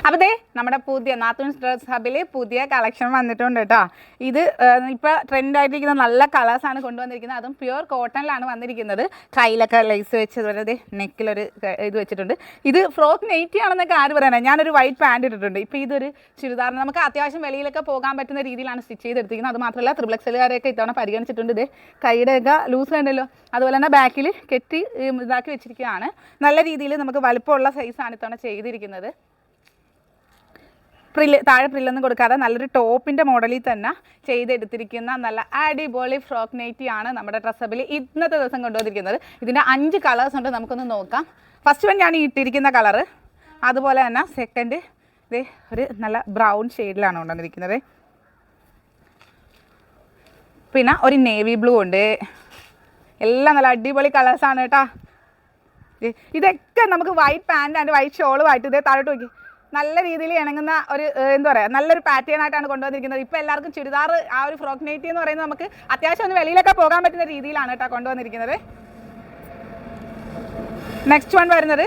അപ്പോൾ ദേ നമ്മുടെ പുതിയ നാത്തൂൻസ് ഡ്രസ് ഹബിൽ പുതിയ കളക്ഷൻ വന്നിട്ടുണ്ട് കേട്ടോ. ഇത് ഇപ്പോൾ ട്രെൻഡായിട്ടിരിക്കുന്ന നല്ല കളേഴ്സാണ് കൊണ്ടുവന്നിരിക്കുന്നത്. അതും പ്യുവർ കോട്ടണിലാണ് വന്നിരിക്കുന്നത്. കയ്യിലൊക്കെ ലേസ് വെച്ച് അതുപോലെ ദേ നെക്കിലൊരു ഇത് വെച്ചിട്ടുണ്ട്. ഇത് ഫ്രോക്ക് നെയ്റ്റി ആണെന്നൊക്കെ ആര് പറയണേ. ഞാനൊരു വൈറ്റ് പാൻറ് ഇട്ടിട്ടുണ്ട്. ഇപ്പോൾ ഇതൊരു ചുരിദാറിന് നമുക്ക് അത്യാവശ്യം വെളിയിലൊക്കെ പോകാൻ പറ്റുന്ന രീതിയിലാണ് സ്റ്റിച്ച് ചെയ്തെടുത്തിരിക്കുന്നത്. അത് മാത്രമല്ല ത്രിബ്ലക്സലുകാരെയൊക്കെ ഇത്തവണ പരിഗണിച്ചിട്ടുണ്ട്. ഇത് കൈയുടെയൊക്കെ ലൂസ് കണ്ടല്ലോ. അതുപോലെ തന്നെ ബാക്കിൽ കെട്ടി ഇതാക്കി വെച്ചിരിക്കുകയാണ്. നല്ല രീതിയിൽ നമുക്ക് വലുപ്പമുള്ള സൈസാണ് ഇത്തവണ ചെയ്തിരിക്കുന്നത്. താഴെ പ്രില്ലൊന്നും കൊടുക്കാതെ നല്ലൊരു ടോപ്പിൻ്റെ മോഡലിൽ തന്നെ ചെയ്തെടുത്തിരിക്കുന്ന നല്ല അടിപൊളി ഫ്രോക്ക് നൈറ്റി ആണ് നമ്മുടെ ഡ്രസ് ഹബിൽ ഇന്നത്തെ ദിവസം കൊണ്ടുവന്നിരിക്കുന്നത്. ഇതിൻ്റെ 5 കളേഴ്സ് ഉണ്ട്, നമുക്കൊന്ന് നോക്കാം. ഫസ്റ്റ് വൺ ഞാൻ ഈ ഇട്ടിരിക്കുന്ന കളറ്, അതുപോലെ തന്നെ സെക്കൻഡ് ഇത് ഒരു നല്ല ബ്രൗൺ ഷെയ്ഡിലാണ് കൊണ്ടുവന്നിരിക്കുന്നത്. പിന്നെ ഒരു നേവി ബ്ലൂ ഉണ്ട്. എല്ലാം നല്ല അടിപൊളി കളേഴ്സാണ് കേട്ടോ. ഇതൊക്കെ നമുക്ക് വൈറ്റ് പാൻറ് ആൻഡ് വൈറ്റ് ഷോളുമായിട്ട് ഇതേ താഴോട്ട് നോക്കി നല്ല രീതിയിൽ ഇണങ്ങുന്ന ഒരു എന്താ പറയുക നല്ലൊരു പാറ്റേൺ ആയിട്ടാണ് കൊണ്ടുവന്നിരിക്കുന്നത്. ഇപ്പോൾ എല്ലാവർക്കും ചുരിദാർ ആ ഒരു ഫ്രോക്ക് നൈറ്റി എന്ന് പറയുന്നത് നമുക്ക് അത്യാവശ്യം ഒന്ന് വെളിയിലൊക്കെ പോകാൻ പറ്റുന്ന രീതിയിലാണ് കേട്ടോ കൊണ്ടുവന്നിരിക്കുന്നത്. നെക്സ്റ്റ് വൺ വരുന്നത്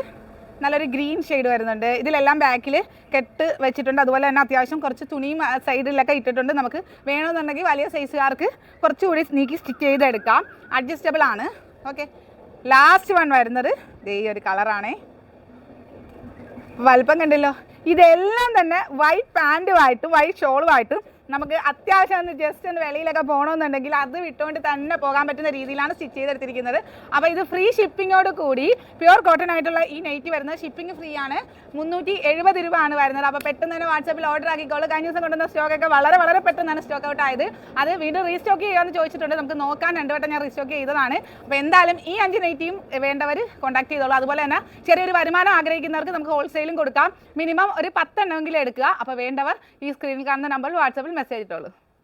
നല്ലൊരു ഗ്രീൻ ഷെയ്ഡ് വരുന്നുണ്ട്. ഇതിലെല്ലാം ബാക്കിൽ കെട്ട് വെച്ചിട്ടുണ്ട്. അതുപോലെ തന്നെ അത്യാവശ്യം കുറച്ച് തുണിയും സൈഡിലൊക്കെ ഇട്ടിട്ടുണ്ട്. നമുക്ക് വേണമെന്നുണ്ടെങ്കിൽ വലിയ സൈസുകാർക്ക് കുറച്ചുകൂടി നീക്കി സ്റ്റിച്ച് ചെയ്തെടുക്കാം. അഡ്ജസ്റ്റബിൾ ആണ്. ഓക്കെ, ലാസ്റ്റ് വൺ വരുന്നത് ഈ ഒരു കളറാണേ. വലുപ്പം കണ്ടല്ലോ. ഇതെല്ലാം തന്നെ വൈറ്റ് പാൻറ്റുമായിട്ടും വൈറ്റ് ഷോളുമായിട്ടും നമുക്ക് അത്യാവശ്യം ഒന്ന് ജസ്റ്റ് ഒന്ന് വെളിയിലൊക്കെ പോകണമെന്നുണ്ടെങ്കിൽ അത് വിട്ടുകൊണ്ട് തന്നെ പോകാൻ പറ്റുന്ന രീതിയിലാണ് സ്റ്റിച്ച് ചെയ്തെടുത്തിരിക്കുന്നത്. അപ്പോൾ ഇത് ഫ്രീ ഷിപ്പിങ്ങോട് കൂടി പ്യുവർ കോട്ടൺ ആയിട്ടുള്ള ഈ നൈറ്റി വരുന്നത് ഷിപ്പിംഗ് ഫ്രീ ആണ്. 370 രൂപ ആണ് വരുന്നത്. അപ്പോൾ പെട്ടെന്ന് തന്നെ വാട്സാപ്പിൽ ഓർഡർ ആക്കിക്കോളൂ. കഴിഞ്ഞ ദിവസം കൊണ്ടുവന്ന സ്റ്റോക്കൊക്കെ വളരെ പെട്ടെന്നാണ് സ്റ്റോക്ക് ഔട്ട് ആയത്. അത് വീണ്ടും റീസ്റ്റോക്ക് ചെയ്യാമെന്ന് ചോദിച്ചിട്ടുണ്ട്. നമുക്ക് നോക്കാൻ 2 വട്ടം ഞാൻ റീസ്റ്റോക്ക് ചെയ്തതാണ്. അപ്പോൾ എന്തായാലും ഈ 5 നൈറ്റിയും വേണ്ടവർ കോൺടാക്ട് ചെയ്തോളൂ. അതുപോലെ തന്നെ ചെറിയൊരു വരുമാനം ആഗ്രഹിക്കുന്നവർക്ക് നമുക്ക് ഹോൾസെയിലും കൊടുക്കാം. മിനിമം ഒരു 10 എണ്ണമെങ്കിലും എടുക്കുക. അപ്പോൾ വേണ്ടവർ ഈ സ്ക്രീനിൽ കാണുന്ന നമ്പറിൽ വാട്സാപ്പിൽ മെസ്സേജ് ഇട്ടോളൂ.